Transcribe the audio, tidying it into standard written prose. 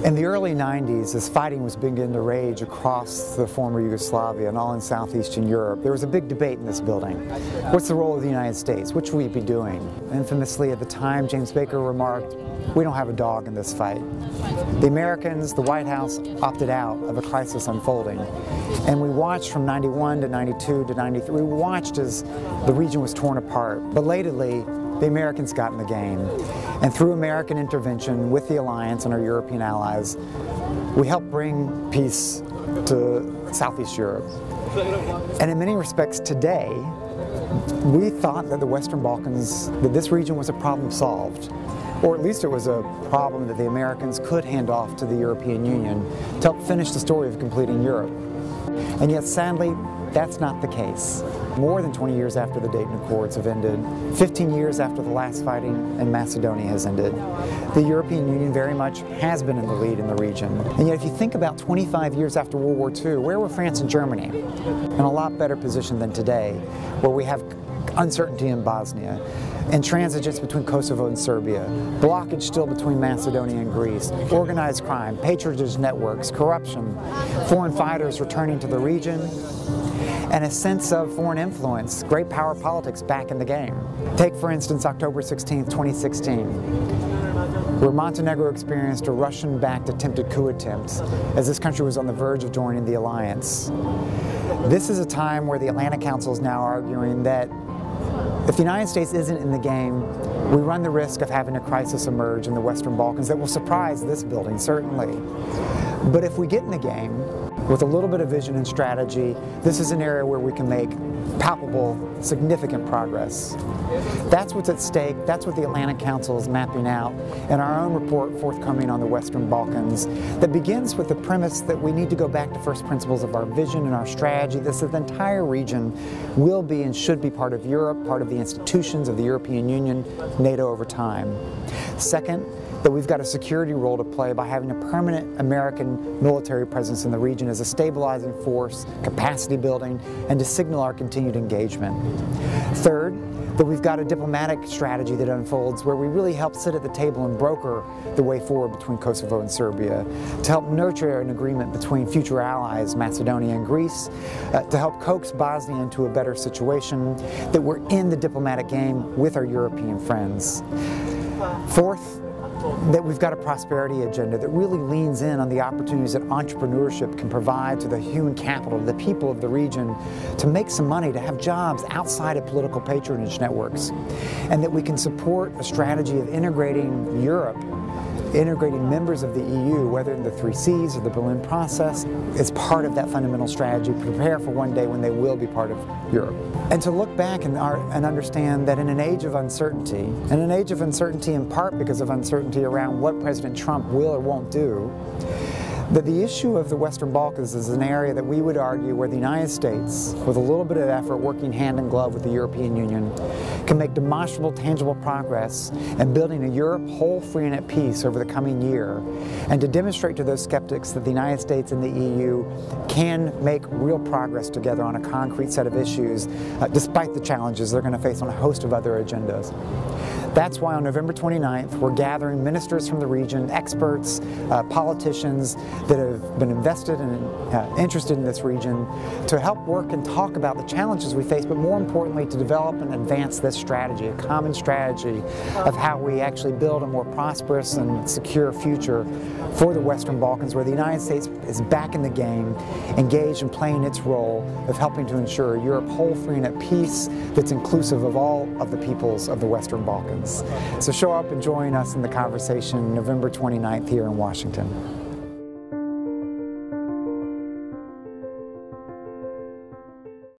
In the early 90s, as fighting was beginning to rage across the former Yugoslavia and all in southeastern Europe, there was a big debate in this building. What's the role of the United States? What should we be doing? Infamously, at the time, James Baker remarked, "We don't have a dog in this fight." The Americans, the White House, opted out of a crisis unfolding. And we watched from 91 to 92 to 93. We watched as the region was torn apart. Belatedly, the Americans got in the game. And through American intervention with the Alliance and our European allies, we helped bring peace to Southeast Europe. And in many respects today, we thought that the Western Balkans, that this region was a problem solved. Or at least it was a problem that the Americans could hand off to the European Union to help finish the story of completing Europe. And yet, sadly, that's not the case. More than 20 years after the Dayton Accords have ended, 15 years after the last fighting in Macedonia has ended, the European Union very much has been in the lead in the region. And yet if you think about 25 years after World War II, where were France and Germany? In a lot better position than today, where we have uncertainty in Bosnia, intransigence between Kosovo and Serbia, blockage still between Macedonia and Greece, organized crime, patronage networks, corruption, foreign fighters returning to the region, and a sense of foreign influence, great power politics back in the game. Take, for instance, October 16, 2016, where Montenegro experienced a Russian-backed attempted coup attempt as this country was on the verge of joining the alliance. This is a time where the Atlantic Council is now arguing that if the United States isn't in the game, we run the risk of having a crisis emerge in the Western Balkans that will surprise this building, certainly. But if we get in the game, with a little bit of vision and strategy, this is an area where we can make palpable, significant progress. That's what's at stake. That's what the Atlantic Council is mapping out in our own report forthcoming on the Western Balkans that begins with the premise that we need to go back to first principles of our vision and our strategy. This the entire region will be and should be part of Europe, part of the institutions of the European Union, NATO over time. Second, that we've got a security role to play by having a permanent American military presence in the region as a stabilizing force, capacity building, and to signal our continued engagement. Third, that we've got a diplomatic strategy that unfolds where we really help sit at the table and broker the way forward between Kosovo and Serbia, to help nurture an agreement between future allies, Macedonia and Greece, to help coax Bosnia into a better situation, that we're in the diplomatic game with our European friends. Fourth, that we've got a prosperity agenda that really leans in on the opportunities that entrepreneurship can provide to the human capital, the people of the region, to make some money, to have jobs outside of political patronage networks, and that we can support a strategy of integrating Europe, integrating members of the EU, whether in the 3 Cs or the Berlin process, is part of that fundamental strategy, prepare for one day when they will be part of Europe. And to look back and understand that in an age of uncertainty, in part because of uncertainty around what President Trump will or won't do, that the issue of the Western Balkans is an area that we would argue where the United States, with a little bit of effort, working hand in glove with the European Union, can make demonstrable, tangible progress in building a Europe whole, free, and at peace over the coming year, and to demonstrate to those skeptics that the United States and the EU can make real progress together on a concrete set of issues, despite the challenges they're going to face on a host of other agendas. That's why on November 29th, we're gathering ministers from the region, experts, politicians that have been invested and interested in this region to help work and talk about the challenges we face, but more importantly, to develop and advance this strategy, a common strategy of how we actually build a more prosperous and secure future for the Western Balkans, where the United States is back in the game, engaged in playing its role of helping to ensure a Europe whole, free, and at peace that's inclusive of all of the peoples of the Western Balkans. So show up and join us in the conversation November 29th here in Washington.